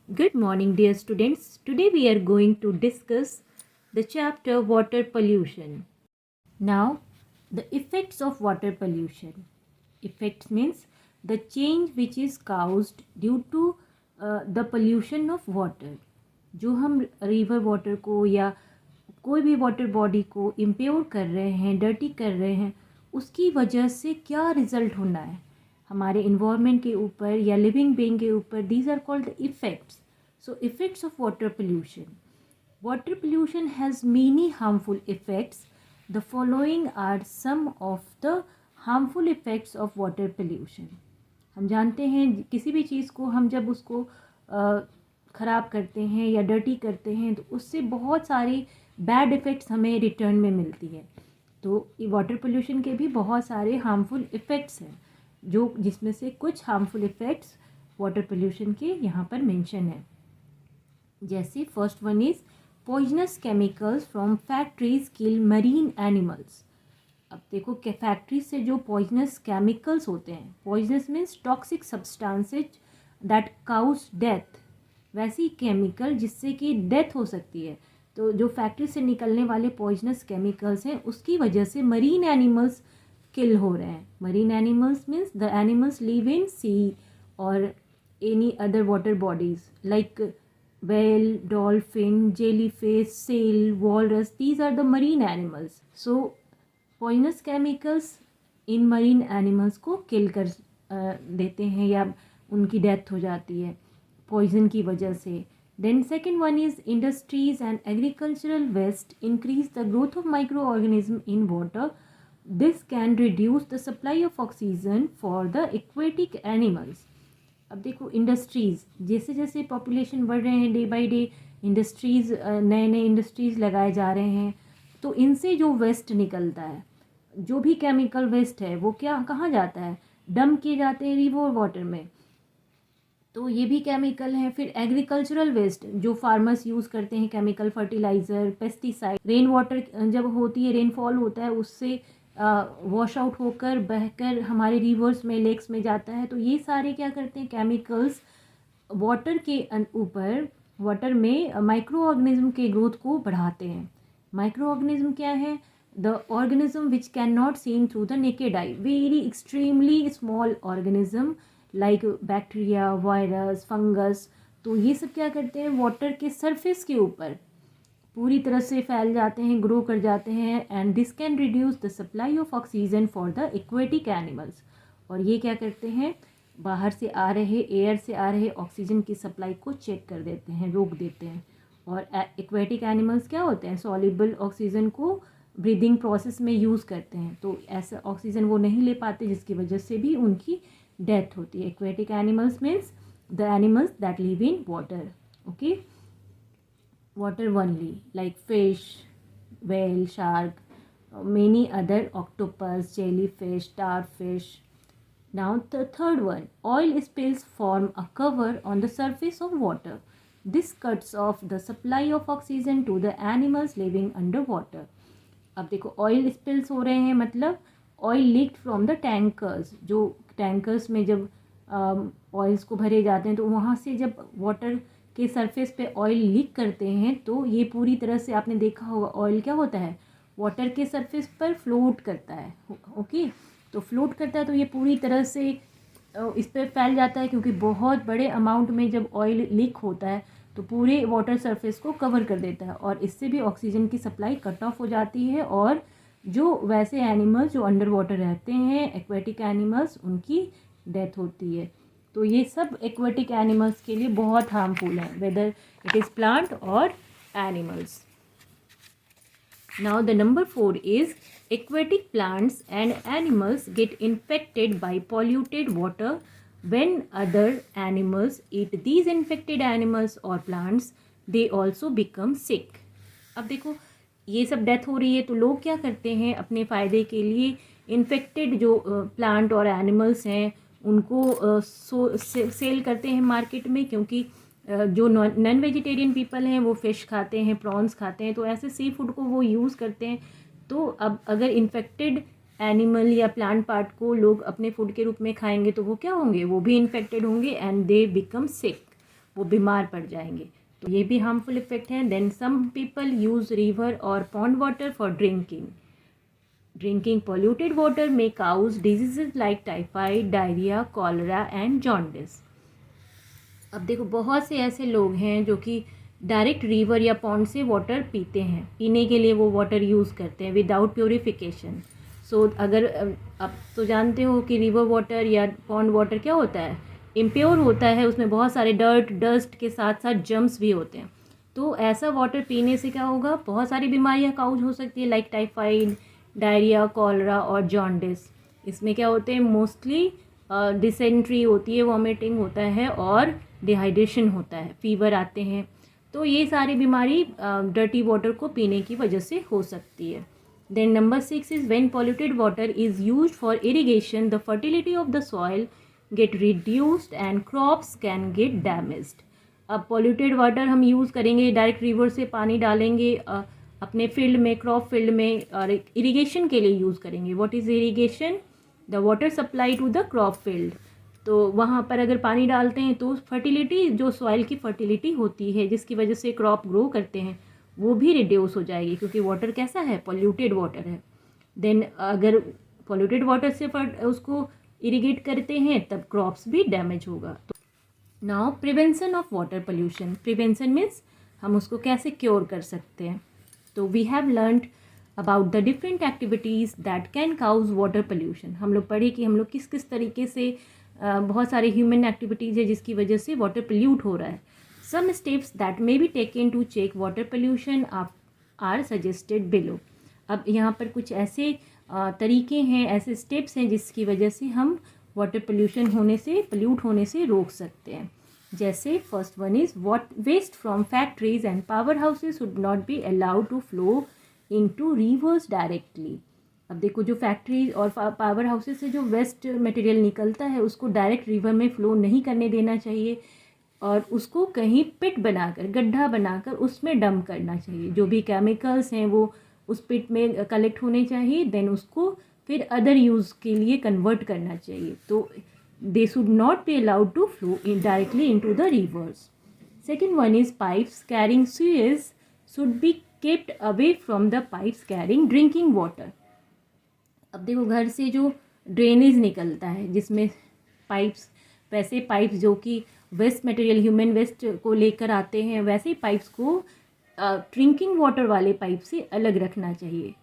Good morning, dear students. Today we are going to discuss the chapter water pollution. Now, the effects of water pollution. Effects means the change which is caused due to the pollution of water. जो हम river water को या कोई भी water body को impure कर रहे हैं, डर्टी कर रहे हैं, उसकी वजह से क्या रिजल्ट होना है हमारे इन्वायरमेंट के ऊपर या लिविंग बीइंग के ऊपर. These are called effects. So effects of water pollution. Water pollution has many harmful effects. The following are some of the harmful effects of water pollution. हम जानते हैं किसी भी चीज़ को हम जब उसको ख़राब करते हैं या डर्टी करते हैं तो उससे बहुत सारी बैड इफ़ेक्ट्स हमें रिटर्न में मिलती है. तो वाटर पोल्यूशन के भी बहुत सारे हार्मफुल इफ़ेक्ट्स हैं जो जिसमें से कुछ हार्मफुल इफ़ेक्ट्स वाटर पोल्यूशन के यहाँ पर मेंशन है. जैसे first one is poisonous chemicals from factories kill marine animals. अब देखो कि फैक्ट्री से जो पॉइजनस केमिकल्स होते हैं, poisonous means toxic substances that cause death, वैसी केमिकल जिससे कि डेथ हो सकती है. तो जो फैक्ट्री से निकलने वाले पॉइजनस केमिकल्स हैं उसकी वजह से मरीन एनिमल्स किल हो रहे हैं. Marine animals means the animals live in sea और any other water bodies like whale, dolphin, jellyfish, seal, walrus. These are the marine animals. So poisonous chemicals in marine animals को किल कर देते हैं या उनकी डेथ हो जाती है पॉइजन की वजह से. Then second one is industries and agricultural waste increase the growth of micro organism in water. This can reduce the supply of oxygen for the aquatic animals. अब देखो इंडस्ट्रीज़, जैसे जैसे पॉपुलेशन बढ़ रहे हैं डे बाय डे, इंडस्ट्रीज़ नए नए industries लगाए जा रहे हैं. तो इनसे जो वेस्ट निकलता है, जो भी केमिकल वेस्ट है वो क्या कहाँ जाता है, डंप किए जाते हैं रिवर वाटर में. तो ये भी केमिकल हैं. फिर एग्रीकल्चरल वेस्ट जो फार्मर्स यूज़ करते हैं, chemical fertiliser, pesticide, rain water जब होती है, रेनफॉल होता है, उससे वॉश आउट होकर बहकर हमारे रिवर्स में, लेक्स में जाता है. तो ये सारे क्या करते हैं, केमिकल्स वाटर के ऊपर, वाटर में माइक्रो ऑर्गेनिज्म के ग्रोथ को बढ़ाते हैं. माइक्रो ऑर्गेनिज्म क्या है, the organism which can not seen through the naked eye, very extremely small organism like bacteria, virus, fungus. तो ये सब क्या करते हैं, वाटर के सरफेस के ऊपर पूरी तरह से फैल जाते हैं, ग्रो कर जाते हैं. And this can reduce the supply of oxygen for the aquatic animals. और ये क्या करते हैं, बाहर से आ रहे, एयर से आ रहे ऑक्सीजन की सप्लाई को चेक कर देते हैं, रोक देते हैं. और एक्वेटिक एनिमल्स क्या होते हैं, सॉल्युबल ऑक्सीजन को ब्रीदिंग प्रोसेस में यूज़ करते हैं. तो ऐसा ऑक्सीजन वो नहीं ले पाते जिसकी वजह से भी उनकी डेथ होती है. Aquatic animals means the animals that live in water. Okay, water only, like fish, whale, shark, many other octopus, jellyfish, starfish. Now the third one, oil spills form a cover on the surface of water. This cuts off the supply of oxygen to the animals living underwater. अब देखो oil spills हो रहे हैं, मतलब oil leaked from the tankers. जो tankers में जब oils को भरे जाते हैं तो वहाँ से जब वाटर के सरफेस पे ऑयल लीक करते हैं तो ये पूरी तरह से, आपने देखा होगा, ऑयल क्या होता है, वाटर के सरफेस पर फ्लोट करता है. ओके, तो फ्लोट करता है तो ये पूरी तरह से इस पर फैल जाता है, क्योंकि बहुत बड़े अमाउंट में जब ऑयल लीक होता है तो पूरे वाटर सरफेस को कवर कर देता है और इससे भी ऑक्सीजन की सप्लाई कट ऑफ हो जाती है. और जो वैसे एनिमल्स जो अंडर वाटर रहते हैं, एक्वेटिक एनिमल्स, उनकी डेथ होती है. तो ये सब एक्वेटिक एनिमल्स के लिए बहुत हार्मफुल है, वेदर इट इज़ प्लांट और animals. Now the number 4 is aquatic plants and animals get infected by polluted water. When other animals eat these infected animals or plants, they also become sick. अब देखो ये सब death हो रही है तो लोग क्या करते हैं, अपने फ़ायदे के लिए इन्फेक्टेड जो प्लांट और एनिमल्स हैं उनको सेल करते हैं मार्केट में, क्योंकि जो नॉन वेजिटेरियन पीपल हैं वो फ़िश खाते हैं, प्रॉन्स खाते हैं, तो ऐसे सी फूड को वो यूज़ करते हैं. तो अब अगर इन्फेक्टेड एनिमल या प्लांट पार्ट को लोग अपने फूड के रूप में खाएंगे तो वो क्या होंगे, वो भी इन्फेक्टेड होंगे एंड दे बिकम सिक. वो बीमार पड़ जाएंगे, तो ये भी हार्मफुल इफेक्ट हैं. Then some people use river और pond water for drinking. Drinking polluted water may cause diseases like typhoid, diarrhea, cholera and jaundice. अब देखो बहुत से ऐसे लोग हैं जो कि डायरेक्ट रिवर या पॉन्ड से वाटर पीते हैं, पीने के लिए वो वाटर यूज़ करते हैं विदाउट प्योरीफिकेशन. सो अगर अब तो जानते हो कि रिवर वाटर या पॉन्ड वाटर क्या होता है, इम्प्योर होता है, उसमें बहुत सारे डस्ट के साथ साथ जर्म्स भी होते हैं. तो ऐसा वाटर पीने से क्या होगा, बहुत सारी बीमारियाँ काउज हो सकती है लाइक टाइफाइड, डायरिया, कॉलरा और जॉन्डिस. इसमें क्या होते हैं, मोस्टली डिसेंट्री होती है, वॉमिटिंग होता है और डिहाइड्रेशन होता है, फीवर आते हैं. तो ये सारी बीमारी डर्टी वाटर को पीने की वजह से हो सकती है. Then number 6 is when polluted water is used for irrigation the fertility of the soil get reduced and crops can get damaged. अब पॉल्यूटेड वाटर हम यूज़ करेंगे, डायरेक्ट रिवर से पानी डालेंगे अपने फील्ड में, क्रॉप फील्ड में, और इरिगेशन के लिए यूज़ करेंगे. What is irrigation? The water supply to the crop field. तो वहाँ पर अगर पानी डालते हैं तो फर्टिलिटी, जो सॉइल की फर्टिलिटी होती है जिसकी वजह से क्रॉप ग्रो करते हैं, वो भी रिड्यूस हो जाएगी, क्योंकि वाटर कैसा है, पॉल्यूटेड वाटर है. देन अगर पॉल्यूटेड वाटर से उसको इरिगेट करते हैं तब क्रॉप्स भी डैमेज होगा. तो now prevention of water pollution. Prevention means हम उसको कैसे क्योर कर सकते हैं. तो we have learned about the different activities that can cause water pollution. हम लोग पढ़े कि हम लोग किस किस तरीके से बहुत सारे ह्यूमन एक्टिविटीज़ है जिसकी वजह से वाटर पोल्यूट हो रहा है. Some steps that may be taken to check water pollution are suggested below. अब यहाँ पर कुछ ऐसे तरीके हैं, ऐसे स्टेप्स हैं जिसकी वजह से हम वाटर पोल्यूशन होने से, पोल्यूट होने से रोक सकते हैं. जैसे first one is waste from factories and power houses should not be allowed to flow into rivers directly. अब देखो, जो फैक्ट्रीज और पावर हाउसेज से जो वेस्ट मटेरियल निकलता है उसको डायरेक्ट रिवर में फ्लो नहीं करने देना चाहिए, और उसको कहीं पिट बनाकर, गड्ढा बनाकर उसमें डंप करना चाहिए. जो भी केमिकल्स हैं वो उस पिट में कलेक्ट होने चाहिए, देन उसको फिर अदर यूज़ के लिए कन्वर्ट करना चाहिए. तो they should not be allowed to flow directly into the rivers. Second one is pipes carrying sewage should be kept away from the pipes carrying drinking water. अब देखो, घर से जो ड्रेनेज निकलता है जिसमें पाइप्स, वैसे पाइप्स जो कि वेस्ट मटेरियल, ह्यूमन वेस्ट को लेकर आते हैं, वैसे ही पाइप्स को ड्रिंकिंग वाटर वाले पाइप से अलग रखना चाहिए.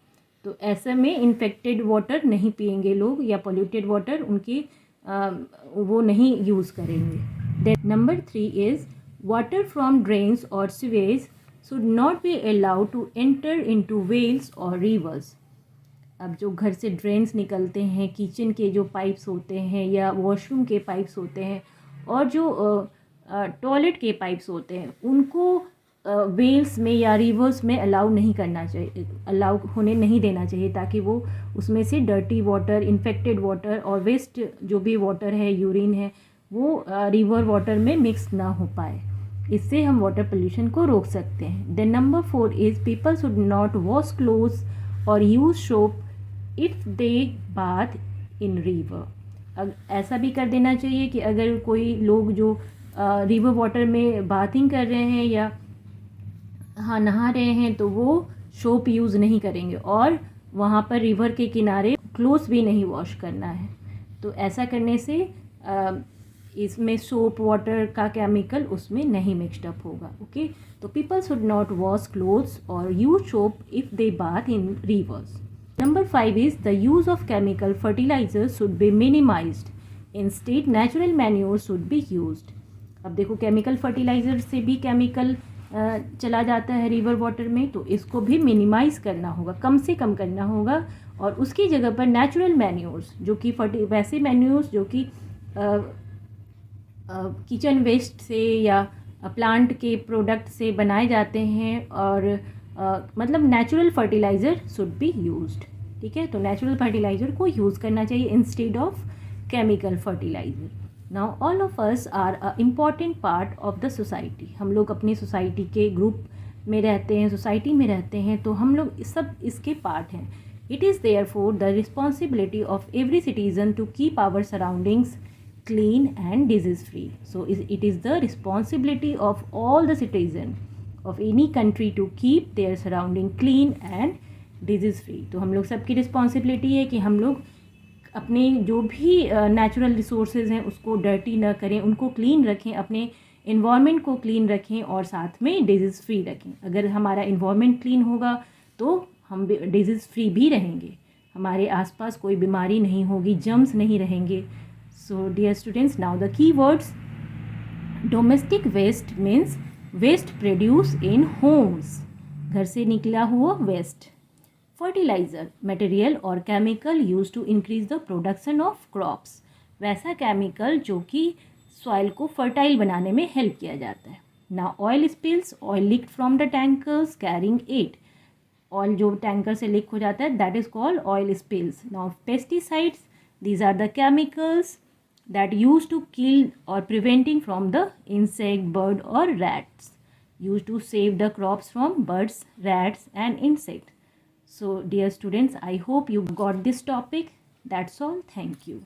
तो ऐसे में इन्फेक्टेड वाटर नहीं पिएंगे लोग, या पोल्यूटेड वाटर उनकी वो नहीं यूज़ करेंगे. Then number 3 is water from drains और sewage should not be allowed to enter into wells और रिवर्स. अब जो घर से ड्रेन्स निकलते हैं, किचन के जो पाइप्स होते हैं या वॉशरूम के पाइप्स होते हैं, और जो टॉयलेट के पाइप्स होते हैं, उनको वेल्स में या रिवर्स में अलाउ नहीं करना चाहिए, अलाउ होने नहीं देना चाहिए, ताकि वो उसमें से डर्टी वाटर, इन्फेक्टेड वाटर और वेस्ट जो भी वाटर है, यूरिन है, वो रिवर वाटर में मिक्स ना हो पाए. इससे हम वाटर पोल्यूशन को रोक सकते हैं. Then number 4 is people should not wash clothes और use soap if they bath in river. ऐसा भी कर देना चाहिए कि अगर कोई लोग जो रिवर वाटर में बाथिंग कर रहे हैं या नहा रहे हैं, तो वो सोप यूज़ नहीं करेंगे, और वहाँ पर रिवर के किनारे क्लोथ्स भी नहीं वॉश करना है. तो ऐसा करने से इसमें सोप वाटर का केमिकल उसमें नहीं मिक्सड अप होगा. ओके, तो people should not wash clothes और use soap if they bath in rivers. Number 5 is the use of chemical fertilizers should be minimized. Instead natural manure should be used. अब देखो, chemical fertiliser से भी chemical चला जाता है river water में, तो इसको भी मिनिमाइज़ करना होगा, कम से कम करना होगा, और उसकी जगह पर नेचुरल मैन्योर्स, जो कि वैसे मैन्योर्स जो कि किचन वेस्ट से या प्लांट के प्रोडक्ट से बनाए जाते हैं, और मतलब natural fertilizer should be used. ठीक है, तो नेचुरल फर्टिलाइज़र को यूज़ करना चाहिए instead of chemical fertilizer. Now all of us are a important part of the society. हम लोग अपनी सोसाइटी के ग्रुप में रहते हैं, सोसाइटी में रहते हैं, तो हम लोग सब इसके पार्ट हैं. It is therefore the responsibility of every citizen to keep our surroundings clean and disease free. So it is the responsibility of all the citizen of any country to keep their surrounding clean and disease free. तो हम लोग सबकी responsibility है कि हम लोग अपने जो भी नेचुरल रिसोर्सेज हैं उसको डर्टी ना करें, उनको क्लीन रखें, अपने इन्वायरमेंट को क्लीन रखें और साथ में डिजीज़ फ्री रखें. अगर हमारा इन्वायरमेंट क्लीन होगा तो हम डिजीज़ फ्री भी रहेंगे, हमारे आसपास कोई बीमारी नहीं होगी, जर्म्स नहीं रहेंगे. So dear students, now the key words. Domestic waste means waste produce in homes, घर से निकला हुआ वेस्ट. फर्टिलाइज़र, मटेरियल और chemical use to increase the production of crops, वैसा केमिकल जो कि सॉइल को फर्टाइल बनाने में हेल्प किया जाता है. ना oil spills, oil leaked from the tankers carrying it, oil जो टैंकर से लीक हो जाता है that is called oil spills. Now pesticides, these are the chemicals that used to kill or preventing from the insect, bird or rats, used to save the crops from birds, rats and insect. So dear students, I hope you got this topic. That's all. Thank you.